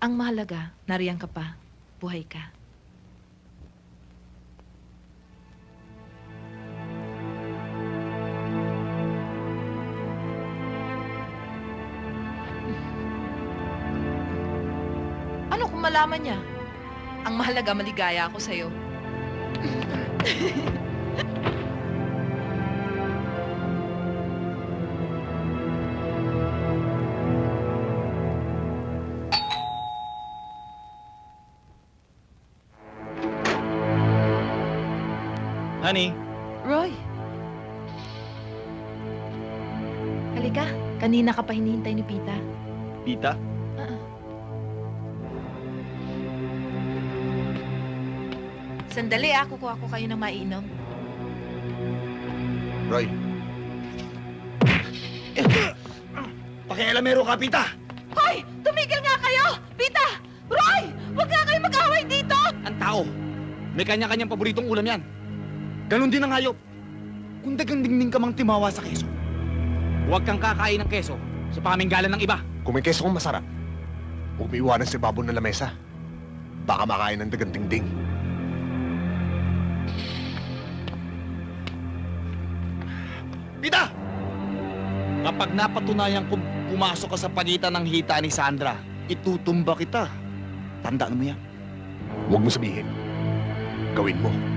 Ang mahalaga, nariyan ka pa. Buhay ka. Ano kung malaman niya? Ang mahalaga, maligaya ako sa'yo. Honey, Roy! Halika, kanina ka pa hinihintay ni Pita. Pita? Sandali kukuha ko kayo ng mainom. Roy, Pakialamero ka, Pita! Hoy! Tumigil nga kayo! Pita! Roy! Huwag nga kayo mag-away dito! Ang tao, may kanya-kanyang paboritong ulam yan. Ganon din ang hayop. Kung dagang dingding ka mang timawa sa keso, huwag kang kakain ng keso sa paminggalan ng iba. kung may keso kong masarap, huwag may iwanan sa ibabaw ng lamesa. Baka makain ng dagang dingding. Pita! Kapag napatunayan kung pumasok ka sa pagitan ng hita ni Sandra, itutumba kita. Tandaan mo yan. Huwag mo sabihin. Gawin mo.